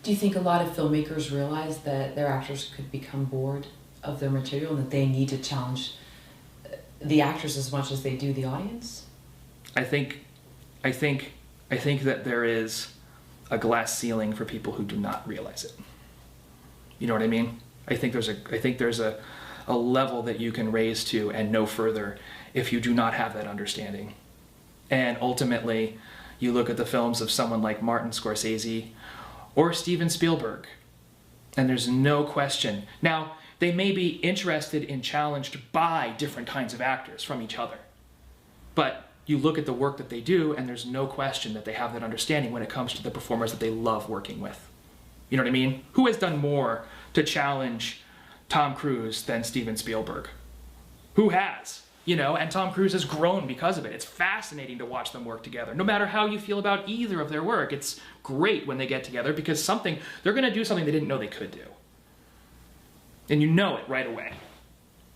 Do you think a lot of filmmakers realize that their actors could become bored of their material and that they need to challenge the actors as much as they do the audience? I think that there is a glass ceiling for people who do not realize it. You know what I mean? I think there's a level that you can raise to and no further if you do not have that understanding. And ultimately, you look at the films of someone like Martin Scorsese or Steven Spielberg, and there's no question. Now, they may be interested and challenged by different kinds of actors from each other, but you look at the work that they do, and there's no question that they have that understanding when it comes to the performers that they love working with. You know what I mean? Who has done more to challenge Tom Cruise than Steven Spielberg? Who has? You know, and Tom Cruise has grown because of it. It's fascinating to watch them work together. No matter how you feel about either of their work, it's great when they get together because they're going to do something they didn't know they could do. And you know it right away.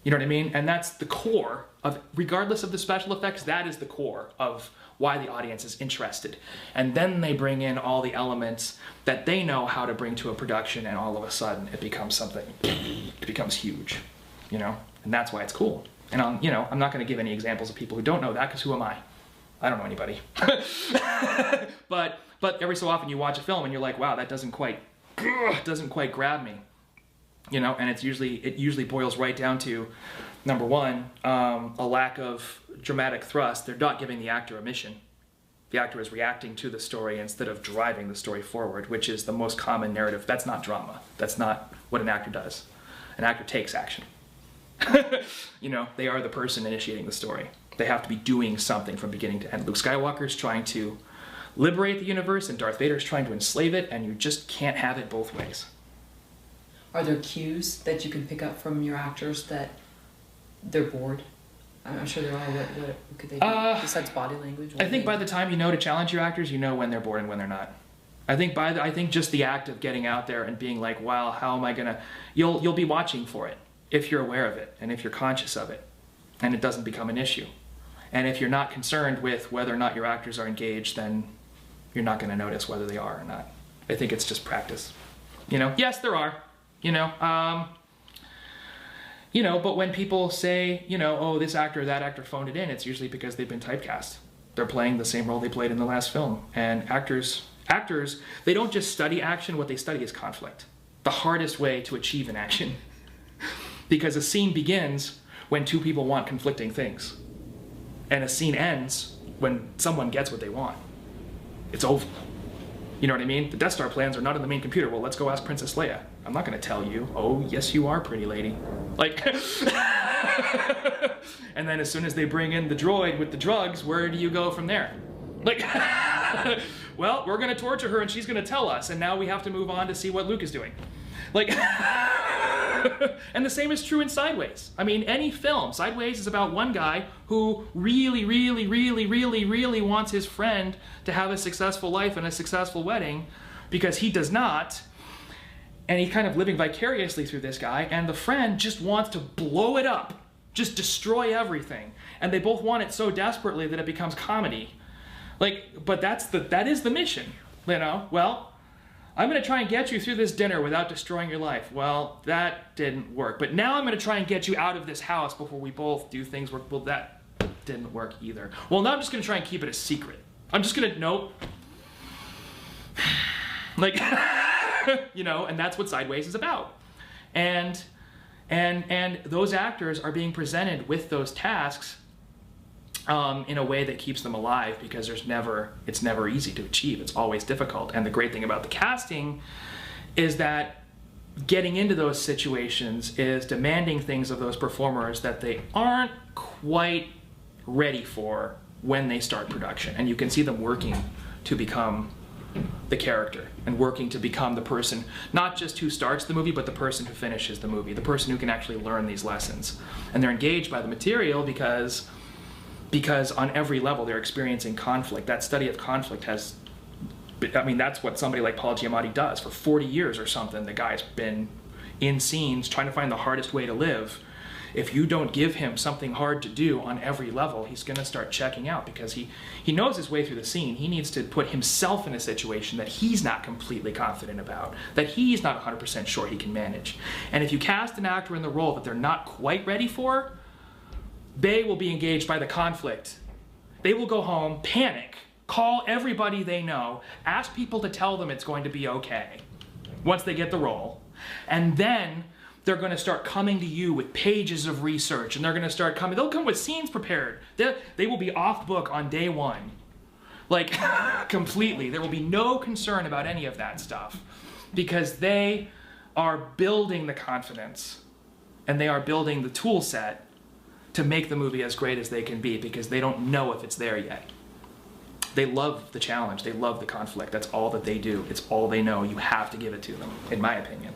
You know what I mean? And that's the core of, regardless of the special effects, that is the core of why the audience is interested. And then they bring in all the elements that they know how to bring to a production, and all of a sudden it becomes something, it becomes huge, you know? And that's why it's cool. And I'm not going to give any examples of people who don't know that, because who am I? I don't know anybody. but every so often you watch a film and you're like, wow, that doesn't quite grab me. You know, and it usually boils right down to, number one, a lack of dramatic thrust. They're not giving the actor a mission. The actor is reacting to the story instead of driving the story forward, which is the most common narrative. That's not drama. That's not what an actor does. An actor takes action. You know, they are the person initiating the story. They have to be doing something from beginning to end. Luke Skywalker is trying to liberate the universe, and Darth Vader is trying to enslave it, and you just can't have it both ways. Are there cues that you can pick up from your actors that they're bored? I'm sure there are. What could they do besides body language? I think by the time you know to challenge your actors, you know when they're bored and when they're not. I think just the act of getting out there and being like, wow, how am I gonna? You'll be watching for it if you're aware of it and if you're conscious of it, and it doesn't become an issue. And if you're not concerned with whether or not your actors are engaged, then you're not going to notice whether they are or not. I think it's just practice. You know, yes, there are. You know, but when people say, you know, oh, this actor or that actor phoned it in, it's usually because they've been typecast. They're playing the same role they played in the last film. And actors, they don't just study action, what they study is conflict. The hardest way to achieve an action. Because a scene begins when two people want conflicting things. And a scene ends when someone gets what they want. It's over. You know what I mean? The Death Star plans are not in the main computer. Well, let's go ask Princess Leia. I'm not going to tell you. Oh, yes, you are, pretty lady. Like, and then as soon as they bring in the droid with the drugs, where do you go from there? Like, well, we're going to torture her and she's going to tell us, and now we have to move on to see what Luke is doing. Like, and the same is true in Sideways. I mean, any film, Sideways is about one guy who really, really, really, really, really wants his friend to have a successful life and a successful wedding, because he does not. And he's kind of living vicariously through this guy, and the friend just wants to blow it up, just destroy everything. And they both want it so desperately that it becomes comedy. Like, but that is the mission, you know? Well, I'm going to try and get you through this dinner without destroying your life. Well, that didn't work. But now I'm going to try and get you out of this house before we both do things. Well, that didn't work either. Well, now I'm just going to try and keep it a secret. I'm just going to, nope. Like, you know, and that's what Sideways is about. And those actors are being presented with those tasks in a way that keeps them alive, because it's never easy to achieve. It's always difficult. And the great thing about the casting is that getting into those situations is demanding things of those performers that they aren't quite ready for when they start production. And you can see them working to become the character and working to become the person, not just who starts the movie, but the person who finishes the movie, the person who can actually learn these lessons. And they're engaged by the material because on every level they're experiencing conflict. That study of conflict has, I mean, that's what somebody like Paul Giamatti does. For 40 years or something, the guy's been in scenes trying to find the hardest way to live if you don't give him something hard to do on every level, he's going to start checking out because he knows his way through the scene. He needs to put himself in a situation that he's not completely confident about, that he's not 100% sure he can manage. And if you cast an actor in the role that they're not quite ready for, they will be engaged by the conflict. They will go home, panic, call everybody they know, ask people to tell them it's going to be okay once they get the role. And then they're going to start coming to you with pages of research, and they're going to start coming. They'll come with scenes prepared. They will be off book on day one. Like, completely. There will be no concern about any of that stuff because they are building the confidence and they are building the tool set to make the movie as great as they can be because they don't know if it's there yet. They love the challenge. They love the conflict. That's all that they do. It's all they know. You have to give it to them, in my opinion.